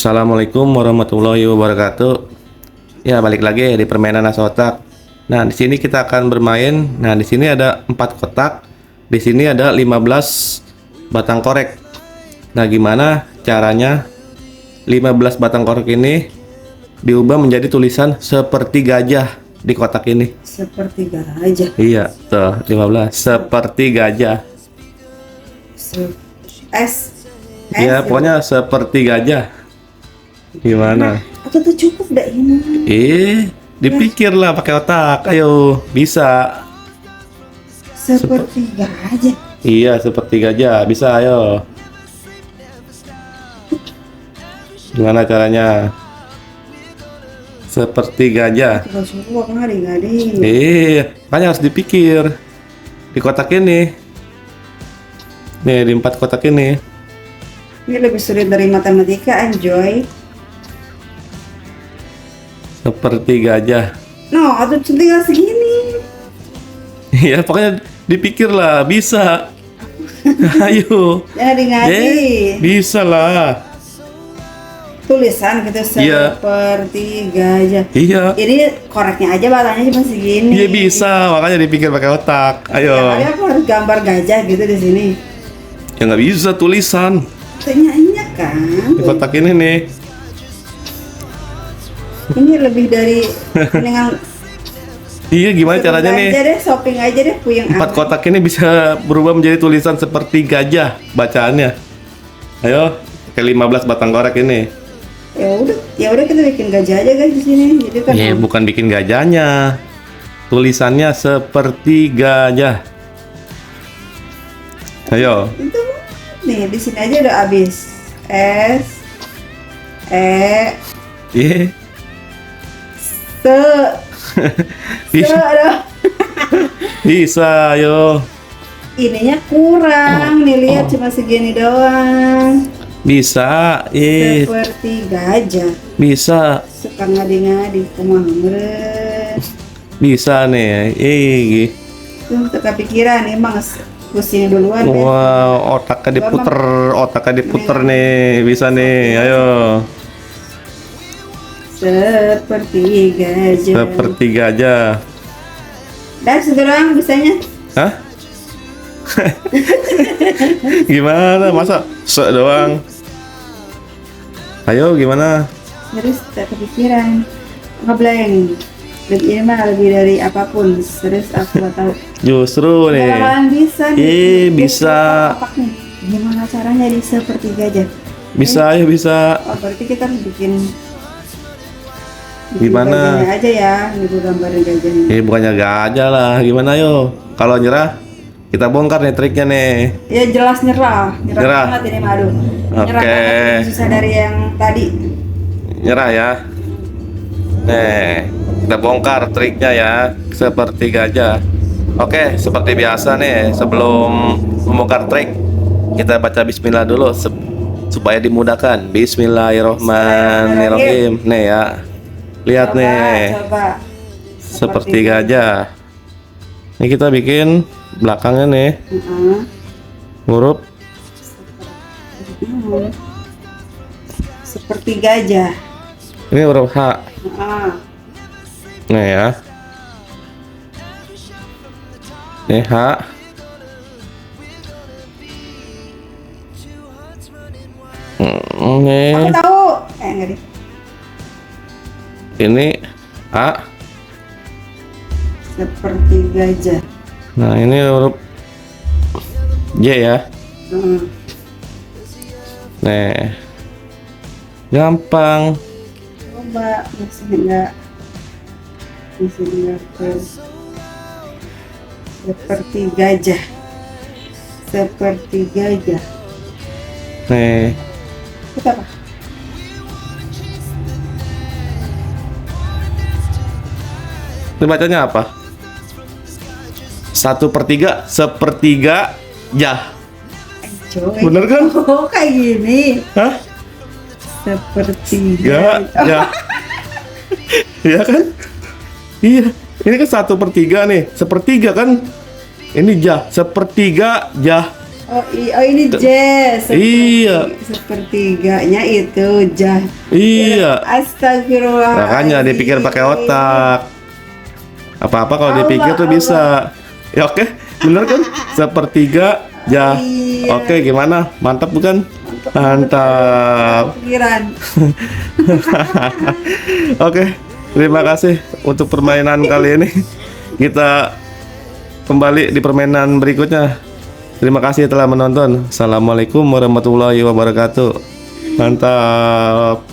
Assalamualaikum warahmatullahi wabarakatuh. Ya, balik lagi di permainan asa otak. Nah, di sini kita akan bermain. Nah, di sini ada 4 kotak. Di sini ada 15 batang korek. Nah, gimana caranya 15 batang korek ini diubah menjadi tulisan seperti gajah di kotak ini? Seperti gajah. Iya, tuh 15 seperti gajah. S. Ya, pokoknya seperti gajah. Gimana? Atau tuh cukup dah ini? Dipikirlah pakai otak. Ayo, bisa. Seperti gajah. Iya, seperti gajah. Bisa, ayo. Gimana caranya? Seperti gajah. Kalau suruh aku ngadi-ngadi. Makanya harus dipikir. Di kotak ini. Nih, di 4 kotak ini. Ini lebih sulit dari matematika, enjoy. Seperti gajah. No, atau tinggal segini. Iya, pokoknya dipikirlah. Bisa. Ayo. Ngadi-ngadi. Bisa lah. Tulisan gitu Iya. seperti gajah. Iya. Ini koreknya aja batangnya cuma segini. Iya bisa, makanya dipikir pakai otak. Ayo. Ya, kali aku harus gambar gajah gitu di sini. Ya nggak bisa tulisan Tanya kan. di kotak ini nih. Ini lebih dari dengan Iya, gimana caranya nih? aja deh, shopping aja deh, puyeng 4 amat. kotak ini bisa berubah menjadi tulisan seperti gajah bacaannya. Ayo, ke 15 batang korek ini. Ya udah kita bikin gajah aja guys di sini. Jadi kan Ya, bukan bikin gajahnya. Tulisannya seperti gajah. Ayo. itu nih di sini aja udah habis. S E Iya. Se Bisa, aduh. bisa, ayo. Ininya kurang nih, lihat cuma segini doang. Bisa. Seperti gajah. Bisa. Suka ngadi-ngadi kumaha meureun. Bisa nih. Tuh kepikiran emang pusing duluan deh. Wow, otaknya diputer nih, bisa nih, ayo. Seperti gajah. Seperti gajah. Dan segitu doang bisanya. Hah? Gimana? Masa doang? Ayo, gimana? Terus tak kepikiran. Ngeblank. Ini mah lebih dari apapun. Serius aku gak tahu. Justru nih. Bakalan bisa nih. Bisa. Kotak nih. Gimana caranya di seperti gajah? Bisa, ayo bisa. Oh, berarti kita harus bikin Gimana? gajahnya aja ya, gitu gambarin gajahnya. Bukannya gajah lah. Gimana, ayo? Kalau nyerah, kita bongkar nih triknya nih. Ya jelas nyerah banget ini madu. Nyerah Oke. banget, lebih susah dari yang tadi. Nyerah ya. Nih, kita bongkar triknya ya, seperti gajah. Oke, seperti biasa nih, sebelum membongkar trik, kita baca bismillah dulu supaya dimudahkan. Bismillahirrohmanirrohim. Nih ya. Lihat nih, Coba. seperti gajah. Ini kita bikin belakangnya nih, huruf Seperti gajah. ini huruf H. Nih ya. Nih H. Nih. Aku tahu. Enggak deh. Ini A. Seperti gajah. Nah, ini huruf J ya. Nih. Gampang. Coba masih enggak seperti gajah. Seperti gajah. Nih. Itu apa? Ini bacanya apa? 1/3 sepertiga jah. Coy. Bener kan? Oh, kayak gini. Hah? Seperti Ya, ya. Iya kan? Iya. Ini kan 1/3 nih. Sepertiga kan? Ini jah. Sepertiga jah. Oh ini J. Iya. Sepertiganya itu J. Iya. Astagfirullah. Makanya dipikir pakai otak. Apa-apa kalau dipikir tuh bisa. Ya oke, bener kan? Sepertiga ja. Iya. Oke, gimana? Mantap bukan? Mantap. Pikiran. Oke, terima kasih untuk permainan kali ini. Kita kembali di permainan berikutnya. Terima kasih telah menonton. Assalamualaikum warahmatullahi wabarakatuh. Mantap.